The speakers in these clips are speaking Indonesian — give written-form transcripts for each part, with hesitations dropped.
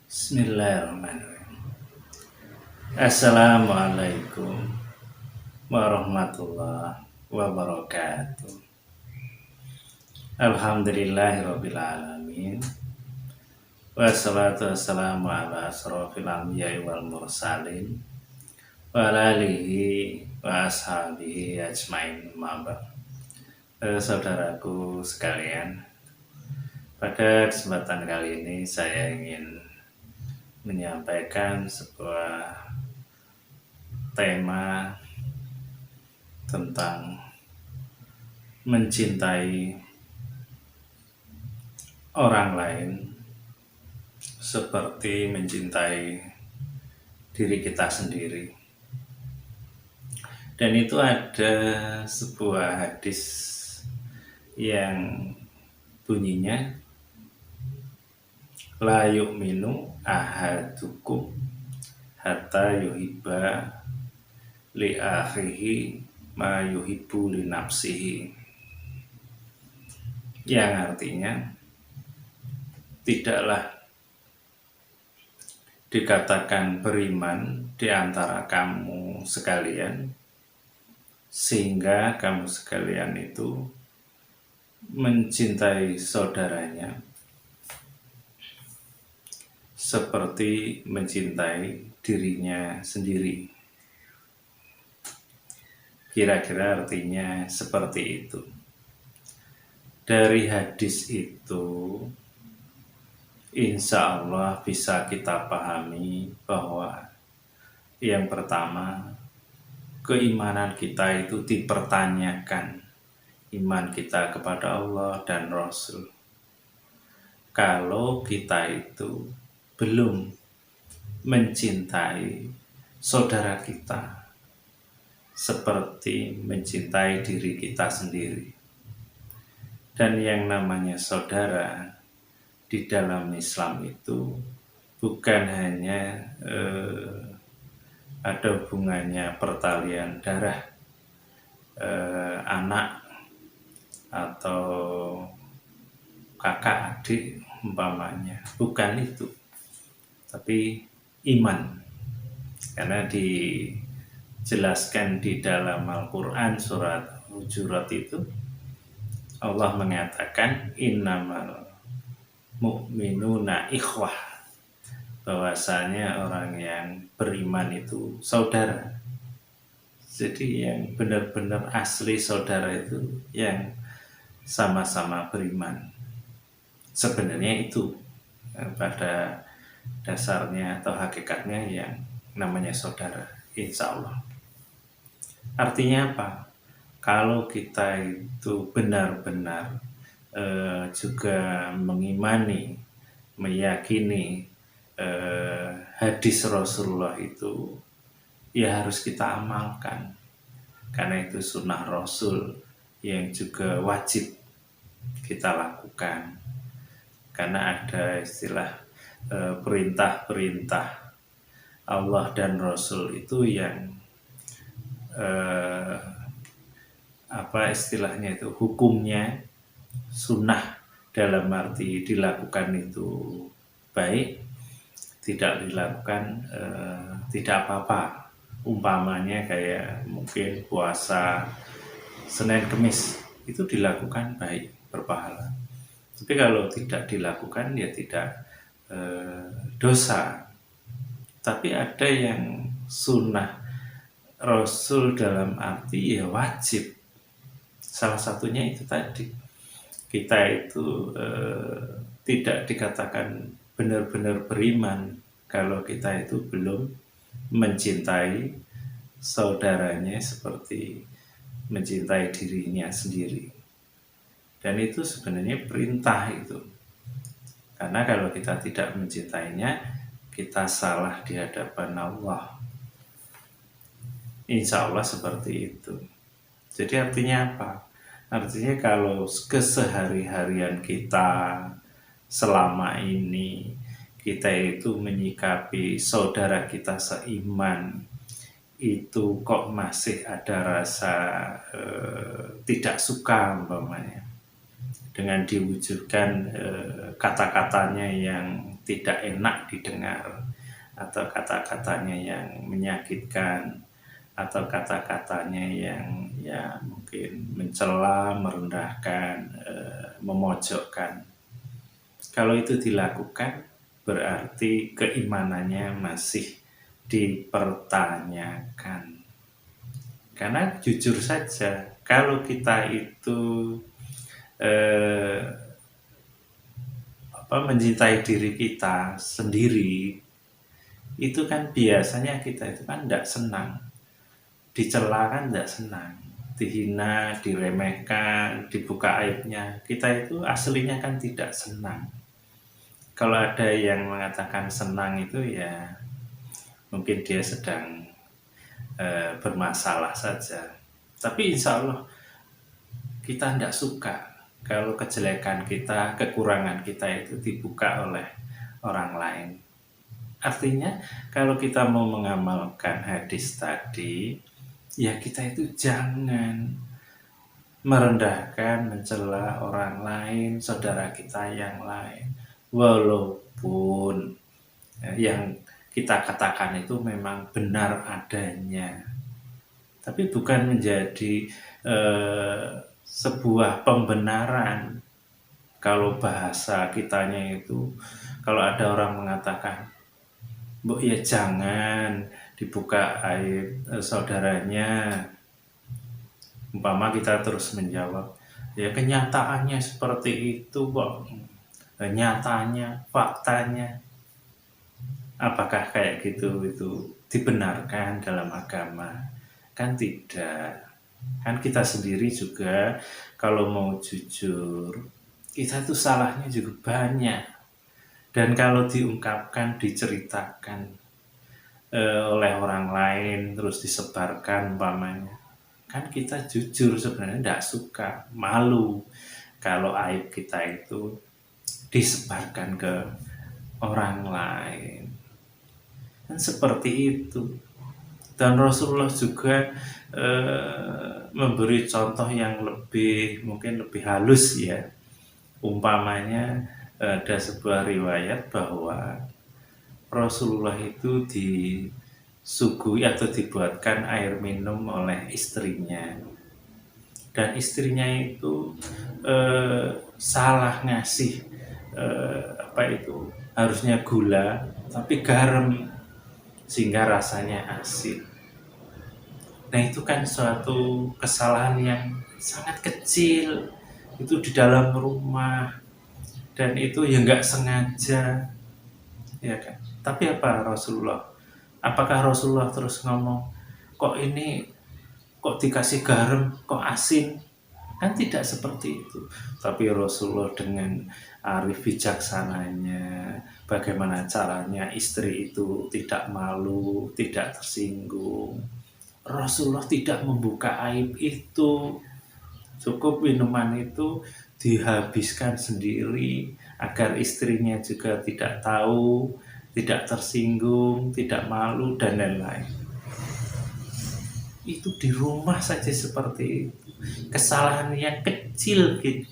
Bismillahirrahmanirrahim. Assalamualaikum warahmatullahi wabarakatuh. Alhamdulillahirabbil alamin. Wassalatu wassalamu ala asrofil anbiya'i wal mursalin wa ala alihi wa ashabihi ajmain mabak. Saudaraku sekalian, pada kesempatan kali ini saya ingin menyampaikan sebuah tema tentang mencintai orang lain seperti mencintai diri kita sendiri. Dan itu ada sebuah hadis yang bunyinya la yu'minu ahadukum hatta yuhibba li akhihi ma yuhibbu li nafsihi, yang artinya tidaklah dikatakan beriman di antara kamu sekalian sehingga kamu sekalian itu mencintai saudaranya seperti mencintai dirinya sendiri. Kira-kira artinya seperti itu. Dari hadis itu, insya Allah bisa kita pahami bahwa yang pertama, keimanan kita itu dipertanyakan. Iman kita kepada Allah dan Rasul. Kalau kita itu belum mencintai saudara kita seperti mencintai diri kita sendiri. Dan yang namanya saudara di dalam Islam itu bukan hanya ada hubungannya pertalian darah, anak atau kakak adik umpamanya, bukan itu, tapi iman. Karena dijelaskan di dalam Al-Quran surat Hujurat itu, Allah mengatakan innamal mu'minuna ikhwah, bahwasanya orang yang beriman itu saudara. Jadi yang benar-benar asli saudara itu yang sama-sama beriman. Sebenarnya itu pada dasarnya atau hakikatnya yang namanya saudara, insya Allah. Artinya apa? Kalau kita itu benar-benar juga mengimani, meyakini hadis Rasulullah itu, ya harus kita amalkan. Karena itu sunnah Rasul yang juga wajib kita lakukan. Karena ada istilah perintah-perintah Allah dan Rasul itu yang istilahnya itu hukumnya sunnah, dalam arti dilakukan itu baik, tidak dilakukan tidak apa-apa. Umpamanya kayak mungkin puasa Senin Kemis itu dilakukan baik, berpahala. Tapi kalau tidak dilakukan ya tidak dosa. Tapi ada yang sunnah Rasul dalam arti ya wajib. Salah satunya itu tadi, kita itu tidak dikatakan benar-benar beriman kalau kita itu belum mencintai saudaranya seperti mencintai dirinya sendiri. Dan itu sebenarnya perintah itu. Karena kalau kita tidak mencintainya, kita salah di hadapan Allah. Insya Allah seperti itu. Jadi artinya apa? Artinya kalau kesehari-harian kita selama ini, kita itu menyikapi saudara kita seiman, itu kok masih ada rasa tidak suka umpamanya, dengan diwujudkan kata-katanya yang tidak enak didengar, atau kata-katanya yang menyakitkan, atau kata-katanya yang ya mungkin mencela, merendahkan, memojokkan. Kalau itu dilakukan, berarti keimanannya masih dipertanyakan. Karena jujur saja, kalau kita itu mencintai diri kita sendiri, itu kan biasanya kita itu kan tidak senang. Dicela kan tidak senang, dihina, diremehkan, dibuka aibnya, kita itu aslinya kan tidak senang. Kalau ada yang mengatakan senang itu ya mungkin dia sedang bermasalah saja. Tapi insya Allah kita tidak suka kalau kejelekan kita, kekurangan kita itu dibuka oleh orang lain. Artinya kalau kita mau mengamalkan hadis tadi, ya kita itu jangan merendahkan, mencela orang lain, saudara kita yang lain. Walaupun yang kita katakan itu memang benar adanya. Tapi bukan menjadi sebuah pembenaran. Kalau bahasa kitanya itu, kalau ada orang mengatakan, "Bu ya jangan dibuka aib saudaranya." Umpama kita terus menjawab, "Ya kenyataannya seperti itu kok." Nyatanya, faktanya. Apakah kayak gitu itu dibenarkan dalam agama? Kan tidak. Kan kita sendiri juga kalau mau jujur, kita tuh salahnya juga banyak. Dan kalau diungkapkan, diceritakan oleh orang lain, terus disebarkan umpamanya, kan kita jujur sebenarnya tidak suka, malu kalau aib kita itu disebarkan ke orang lain. Dan seperti itu. Dan Rasulullah juga memberi contoh yang mungkin lebih halus ya. Umpamanya ada sebuah riwayat bahwa Rasulullah itu disuguhi atau dibuatkan air minum oleh istrinya. Dan istrinya itu salah ngasih harusnya gula, tapi garam, sehingga rasanya asin. Nah itu kan suatu kesalahan yang sangat kecil, itu di dalam rumah, dan itu ya nggak sengaja, ya kan. Tapi apa Rasulullah? Apakah Rasulullah terus ngomong, kok dikasih garam, kok asin? Kan tidak seperti itu. Tapi Rasulullah dengan arif bijaksananya, bagaimana caranya istri itu tidak malu, tidak tersinggung. Rasulullah tidak membuka aib itu. Cukup minuman itu dihabiskan sendiri agar istrinya juga tidak tahu, tidak tersinggung, tidak malu, dan lain-lain. Itu di rumah saja seperti itu. Kesalahan yang kecil gitu.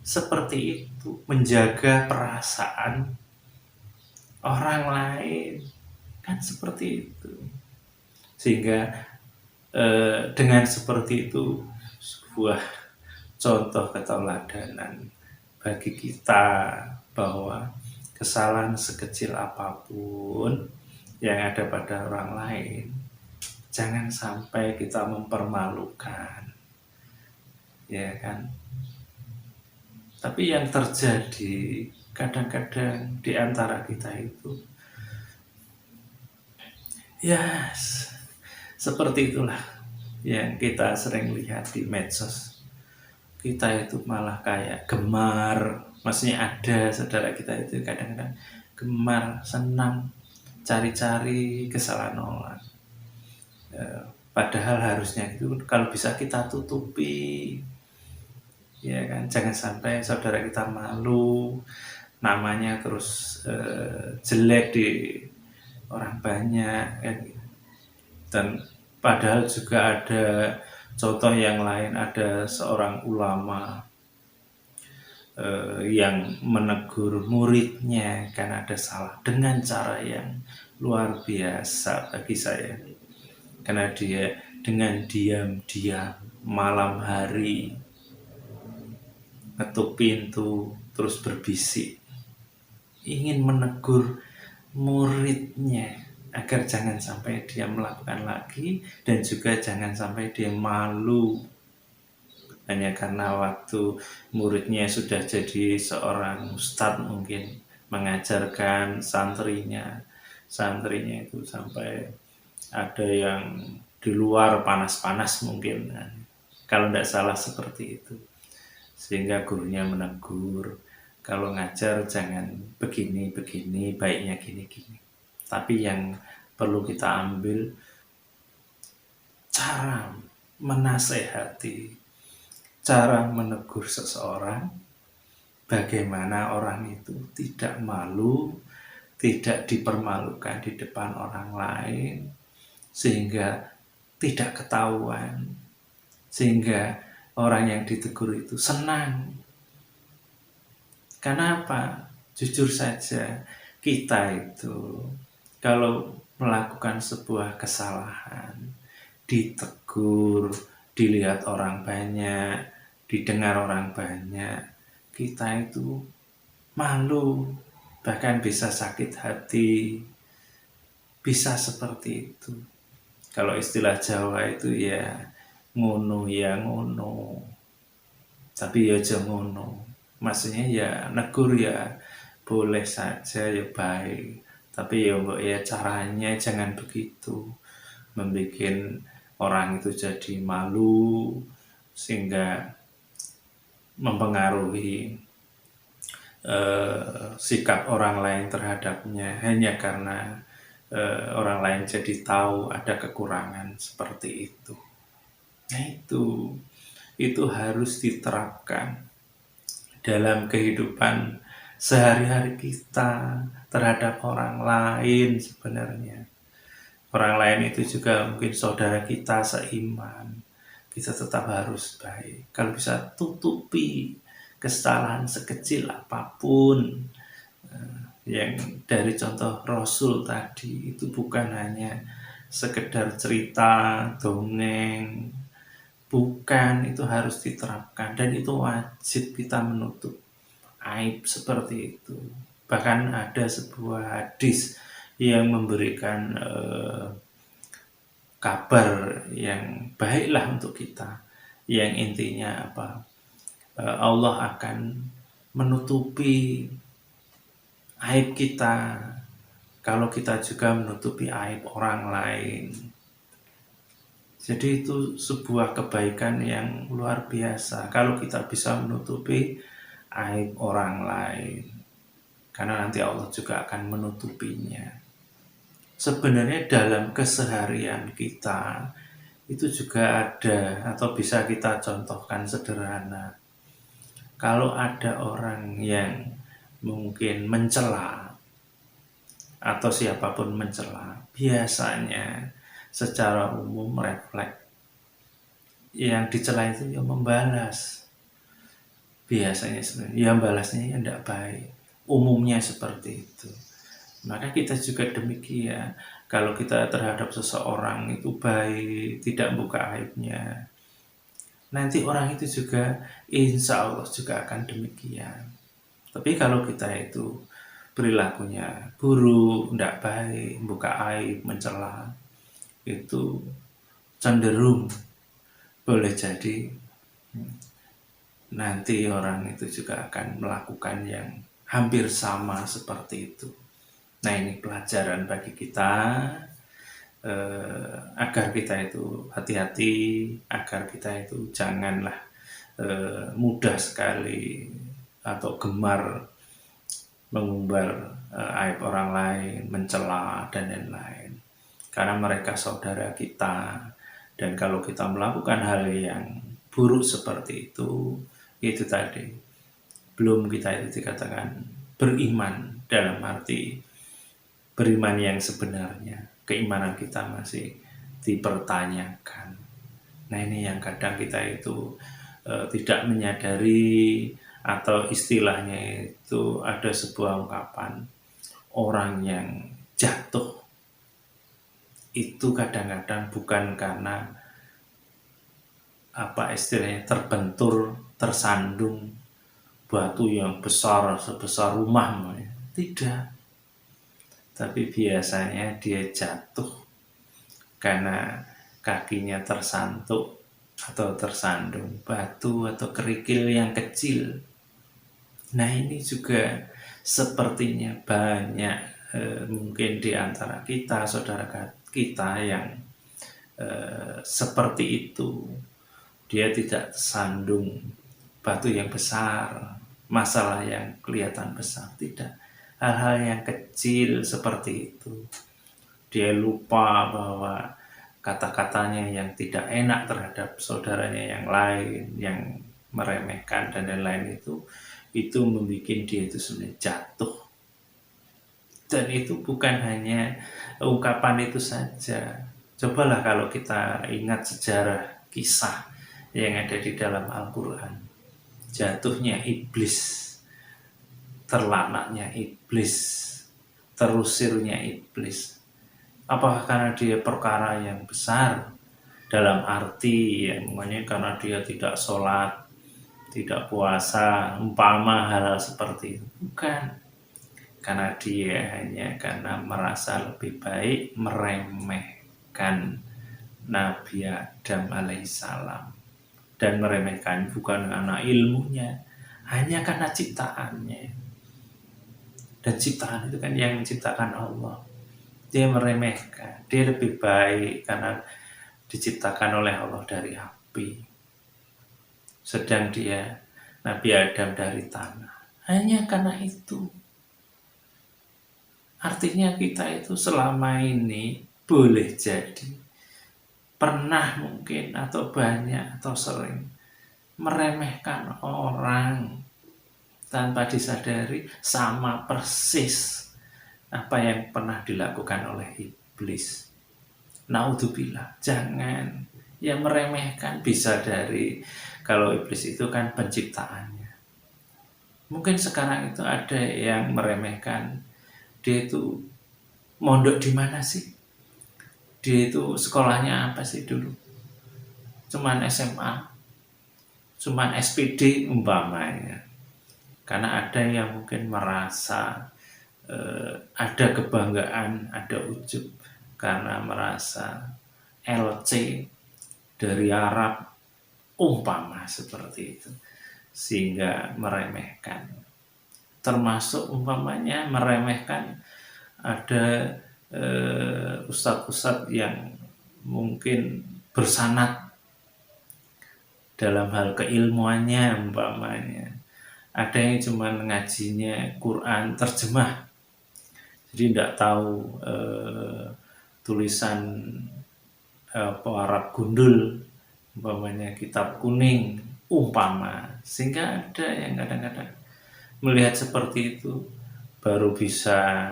Seperti itu, menjaga perasaan orang lain. Kan seperti itu. Sehingga dengan seperti itu, sebuah contoh keteladanan bagi kita bahwa kesalahan sekecil apapun yang ada pada orang lain, jangan sampai kita mempermalukan, ya kan? Tapi yang terjadi kadang-kadang di antara kita itu, seperti itulah yang kita sering lihat di medsos. Kita itu malah kayak gemar, maksudnya ada saudara kita itu kadang-kadang gemar, senang cari-cari kesalahan orang. Padahal harusnya itu kalau bisa kita tutupi, ya kan, jangan sampai saudara kita malu, namanya terus jelek di orang banyak kan. Dan padahal juga ada contoh yang lain, ada seorang ulama yang menegur muridnya karena ada salah dengan cara yang luar biasa bagi saya. Karena dia dengan diam-diam malam hari ngetuk pintu terus berbisik ingin menegur muridnya agar jangan sampai dia melakukan lagi dan juga jangan sampai dia malu hanya karena waktu muridnya sudah jadi seorang ustadz mungkin mengajarkan santrinya itu sampai ada yang di luar panas-panas mungkin kalau tidak salah seperti itu, sehingga gurunya menegur kalau ngajar jangan begini baiknya gini. Tapi yang perlu kita ambil cara menasehati, cara menegur seseorang, bagaimana orang itu tidak malu, tidak dipermalukan di depan orang lain, sehingga tidak ketahuan, sehingga orang yang ditegur itu senang. Karena apa? Jujur saja, kita itu kalau melakukan sebuah kesalahan, ditegur, dilihat orang banyak, didengar orang banyak, kita itu malu, bahkan bisa sakit hati, bisa seperti itu. Kalau istilah Jawa itu ya ngono ya ngono, tapi ya aja ngono. Maksudnya ya negur ya boleh saja ya baik, tapi ya mbok ya caranya jangan begitu, membuat orang itu jadi malu sehingga mempengaruhi sikap orang lain terhadapnya hanya karena orang lain jadi tahu ada kekurangan seperti itu. Nah itu harus diterapkan dalam kehidupan sehari-hari kita terhadap orang lain sebenarnya. Orang lain itu juga mungkin saudara kita seiman. Kita tetap harus baik. Kalau bisa tutupi kesalahan sekecil apapun. Yang dari contoh Rasul tadi itu bukan hanya sekedar cerita, dongeng, bukan, itu harus diterapkan dan itu wajib kita menutup aib seperti itu. Bahkan ada sebuah hadis yang memberikan kabar yang baiklah untuk kita, yang intinya apa? Allah akan menutupi aib kita kalau kita juga menutupi aib orang lain. Jadi itu sebuah kebaikan yang luar biasa kalau kita bisa menutupi aib orang lain, karena nanti Allah juga akan menutupinya. Sebenarnya dalam keseharian kita itu juga ada, atau bisa kita contohkan sederhana. Kalau ada orang yang mungkin mencela atau siapapun mencela, biasanya secara umum refleks yang dicela itu yang membalas. Biasanya sebenarnya yang balasnya yang tidak baik, umumnya seperti itu. Maka kita juga demikian. Kalau kita terhadap seseorang itu baik, tidak buka aibnya, nanti orang itu juga insya Allah juga akan demikian. Tapi kalau kita itu perilakunya buruk, tidak baik, buka aib, mencela, itu cenderung boleh jadi nanti orang itu juga akan melakukan yang hampir sama seperti itu. Nah ini pelajaran bagi kita agar kita itu hati-hati, agar kita itu janganlah mudah sekali atau gemar mengumbar aib orang lain, mencela dan lain-lain. Karena mereka saudara kita, dan kalau kita melakukan hal yang buruk seperti itu tadi, belum kita itu dikatakan beriman dalam arti beriman yang sebenarnya. Keimanan kita masih dipertanyakan. Nah ini yang kadang kita itu tidak menyadari atau istilahnya itu ada sebuah ungkapan, orang yang jatuh itu kadang-kadang bukan karena apa istilahnya terbentur, tersandung batu yang besar sebesar rumah, tidak. Tapi biasanya dia jatuh karena kakinya tersantuk atau tersandung batu atau kerikil yang kecil. Nah ini juga sepertinya banyak mungkin di antara kita, saudara kita yang seperti itu. Dia tidak tersandung batu yang besar, masalah yang kelihatan besar, tidak. Hal-hal yang kecil seperti itu. Dia lupa bahwa kata-katanya yang tidak enak terhadap saudaranya yang lain, yang meremehkan dan lain-lain itu membuat dia itu sebenarnya jatuh. Dan itu bukan hanya ungkapan itu saja. Cobalah kalau kita ingat sejarah kisah yang ada di dalam Al-Quran. Jatuhnya iblis, terlaknatnya iblis, terusirnya iblis. Apakah karena dia perkara yang besar? Dalam arti yang karena dia tidak sholat, tidak puasa, umpama hal-hal seperti itu. Bukan. Karena dia hanya karena merasa lebih baik meremehkan Nabi Adam alaihissalam. Dan meremehkan bukan karena ilmunya, hanya karena ciptaannya. Dan ciptaan itu kan yang menciptakan Allah. Dia meremehkan, dia lebih baik karena diciptakan oleh Allah dari api. Sedang dia, Nabi Adam dari tanah. Hanya karena itu. Artinya kita itu selama ini boleh jadi pernah mungkin atau banyak atau sering meremehkan orang tanpa disadari sama persis apa yang pernah dilakukan oleh iblis. Naudzubillah, jangan yang meremehkan bisa dari kalau iblis itu kan penciptaannya. Mungkin sekarang itu ada yang meremehkan dia itu mondok di mana sih? Dia itu sekolahnya apa sih dulu? Cuman SMA, cuman SPD umpamanya. Karena ada yang mungkin merasa ada kebanggaan, ada ujub karena merasa LC dari Arab umpama seperti itu, sehingga meremehkan. Termasuk umpamanya meremehkan ada ustadz-ustadz yang mungkin bersanad dalam hal keilmuannya umpamanya. Ada yang cuma ngajinya Quran terjemah, jadi tidak tahu tulisan Arab gundul umpamanya kitab kuning umpama, sehingga ada yang kadang-kadang melihat seperti itu baru bisa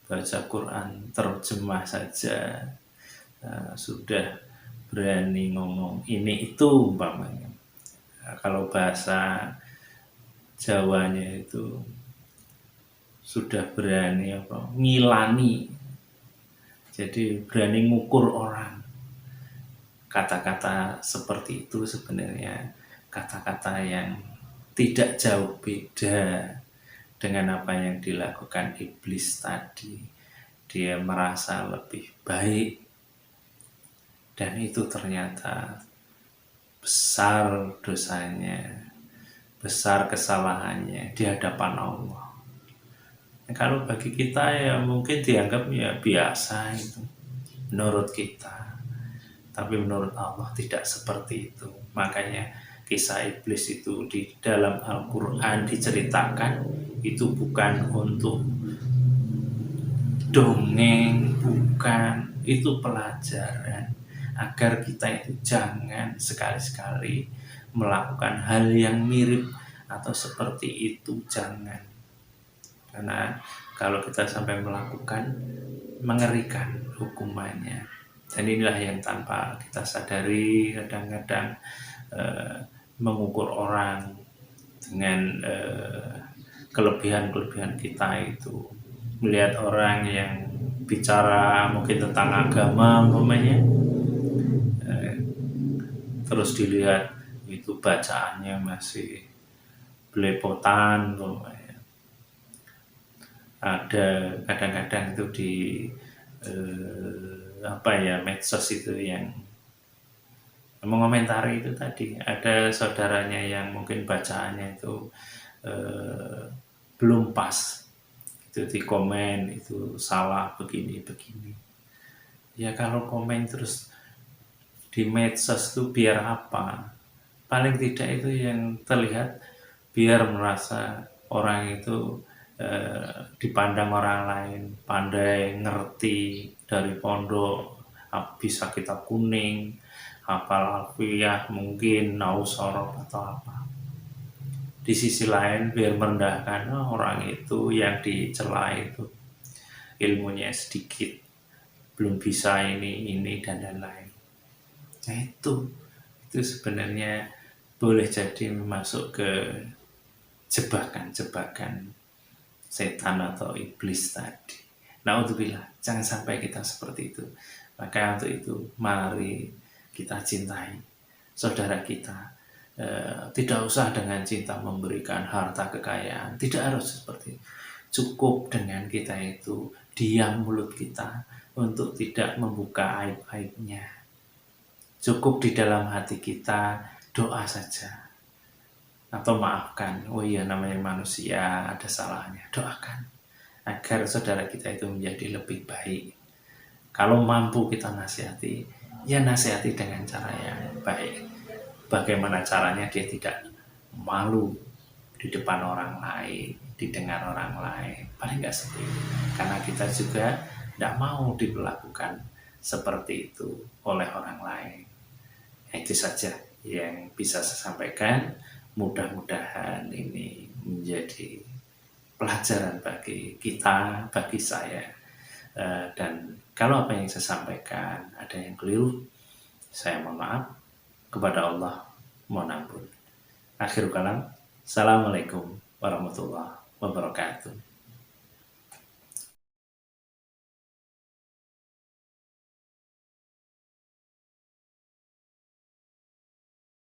baca Quran terjemah saja sudah berani ngomong ini itu umpamanya. Kalau bahasa Jawanya itu sudah berani ngilani, jadi berani ngukur orang. Kata-kata seperti itu sebenarnya kata-kata yang tidak jauh beda dengan apa yang dilakukan iblis tadi. Dia merasa lebih baik, dan itu ternyata besar dosanya, besar kesalahannya di hadapan Allah. Kalau bagi kita ya mungkin dianggap ya biasa itu menurut kita, tapi menurut Allah tidak seperti itu. Makanya kisah iblis itu di dalam Al-Quran diceritakan itu bukan untuk dongeng, bukan, itu pelajaran agar kita itu jangan sekali-sekali melakukan hal yang mirip atau seperti itu, jangan. Karena kalau kita sampai melakukan, mengerikan hukumannya. Dan inilah yang tanpa kita sadari kadang-kadang mengukur orang dengan kelebihan-kelebihan kita itu. Melihat orang yang bicara mungkin tentang agama umpamanya, terus dilihat itu bacaannya masih belepotan umpamanya. Ada kadang-kadang itu di medsos itu yang mengomentari itu tadi, ada saudaranya yang mungkin bacaannya itu belum pas, itu di komen itu salah begini. Ya kalau komen terus di medsos itu biar apa? Paling tidak itu yang terlihat biar merasa orang itu dipandang orang lain pandai, ngerti, dari pondok bisa kitab kuning, hafal alfiyah, mungkin nausorof atau apa. Di sisi lain biar merendahkan orang itu yang dicela itu ilmunya sedikit, belum bisa ini dan lain-lain. Nah itu sebenarnya boleh jadi masuk ke jebakan-jebakan setan atau iblis tadi. Naudzubillah, jangan sampai kita seperti itu. Maka untuk itu mari kita cintai saudara kita. Tidak usah dengan cinta memberikan harta kekayaan, tidak harus seperti itu. Cukup dengan kita itu diam mulut kita untuk tidak membuka aib-aibnya. Cukup di dalam hati kita doa saja, atau maafkan. Oh iya, namanya manusia, ada salahnya. Doakan agar saudara kita itu menjadi lebih baik. Kalau mampu kita nasihati, ya nasihati dengan cara yang baik. Bagaimana caranya dia tidak malu di depan orang lain, didengar orang lain. Paling nggak seperti itu. Karena kita juga tidak mau diperlakukan seperti itu oleh orang lain. Itu saja yang bisa saya sampaikan. Mudah-mudahan ini menjadi pelajaran bagi kita, bagi saya. Dan kalau apa yang saya sampaikan ada yang keliru, saya mohon maaf. Kepada Allah mohon ampun. Akhirul kalam. Assalamualaikum warahmatullahi wabarakatuh.